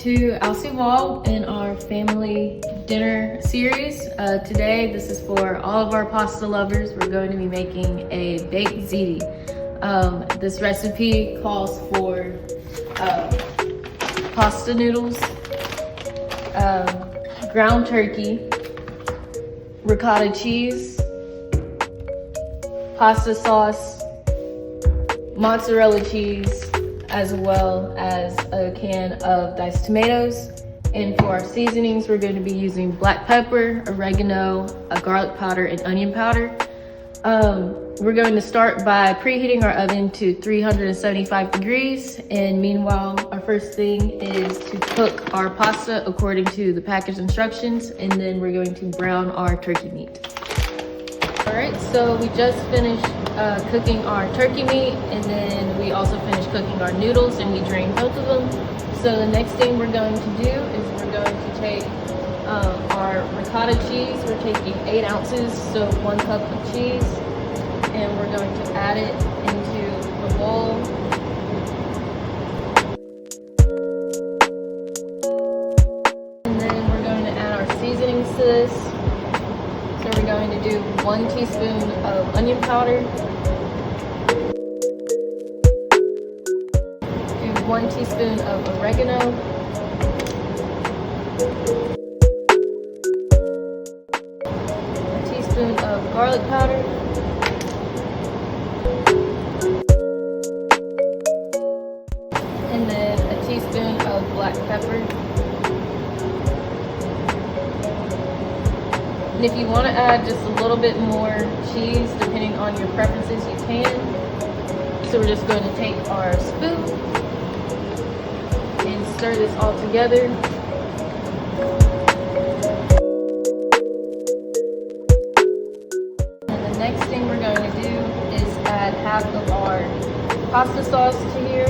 to Alcy Wall in our family dinner series. Today, this is for all of our pasta lovers. We're going to be making a baked ziti. This recipe calls for pasta noodles, ground turkey, ricotta cheese, pasta sauce, mozzarella cheese, as well as a can of diced tomatoes. And for our seasonings, we're going to be using black pepper, oregano, a garlic powder, and onion powder. We're going to start by preheating our oven to 375 degrees. And meanwhile, our first thing is to cook our pasta according to the package instructions. And then we're going to brown our turkey meat. All right, so we just finished cooking our turkey meat, and then we also finished cooking our noodles, and we drained both of them. So the next thing we're going to do is we're going to take our ricotta cheese. We're taking 8 ounces, so 1 cup of cheese, and we're going to add it into the bowl. And then we're going to add our seasonings to this. So we're going to do 1 teaspoon of onion powder, 1 teaspoon of oregano, 1 teaspoon of garlic powder, and then a teaspoon of black pepper. And if you want to add just a little bit more cheese, depending on your preferences, you can. So we're just going to take our spoon and stir this all together. And the next thing we're going to do is add half of our pasta sauce to here.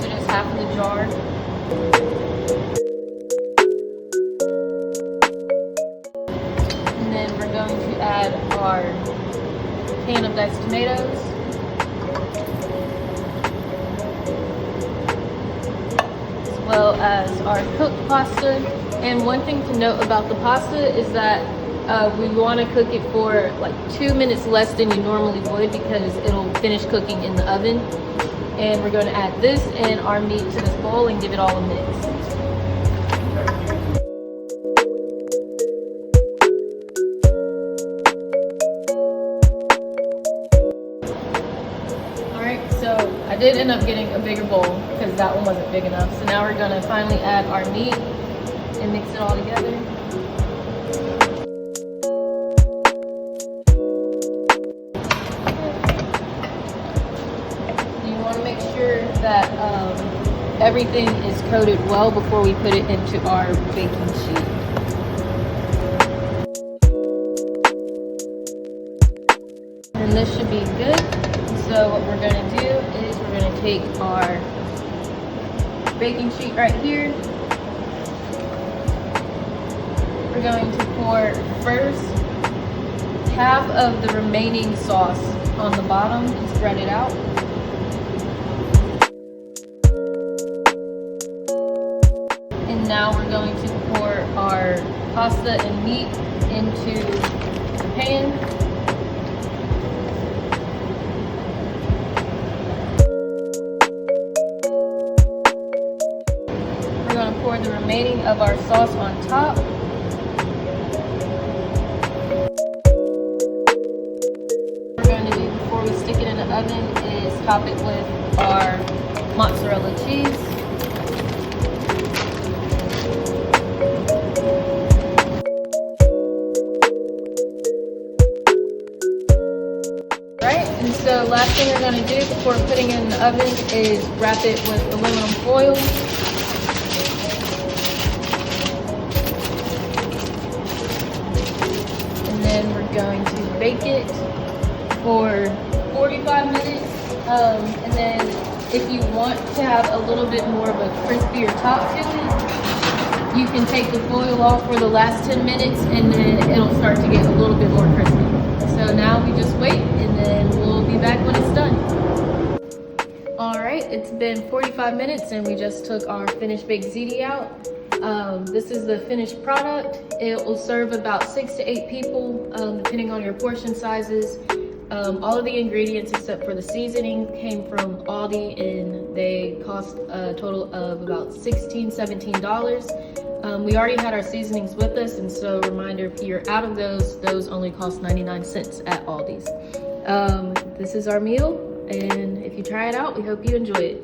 So just half of the jar. And then we're going to add our can of diced tomatoes. As well as our cooked pasta. And one thing to note about the pasta is that we want to cook it for like 2 minutes less than you normally would, because it'll finish cooking in the oven. And we're going to add this and our meat to this bowl and give it all a mix. So I did end up getting a bigger bowl because that one wasn't big enough. So now we're going to finally add our meat and mix it all together. You want to make sure that everything is coated well before we put it into our baking sheet. And this should be good. So what we're going to do is we're going to take our baking sheet right here. We're going to pour first half of the remaining sauce on the bottom and spread it out. And now we're going to pour our pasta and meat into the pan. Pour the remaining of our sauce on top. What we're going to do before we stick it in the oven is top it with our mozzarella cheese. Right, and so last thing we're going to do before putting it in the oven is wrap it with aluminum foil. Then we're going to bake it for 45 minutes. And then if you want to have a little bit more of a crispier top to it, you can take the foil off for the last 10 minutes and then it'll start to get a little bit more crispy. So now we just wait and then we'll be back when it's done. All right. right, it's been 45 minutes and we just took our finished baked ziti out. This is the finished product. It will serve about 6 to 8 people, depending on your portion sizes. All of the ingredients except for the seasoning came from Aldi, and they cost a total of about $16, $17. We already had our seasonings with us, and so reminder, if you're out of those only cost 99 cents at Aldi's. This is our meal, and if you try it out, we hope you enjoy it.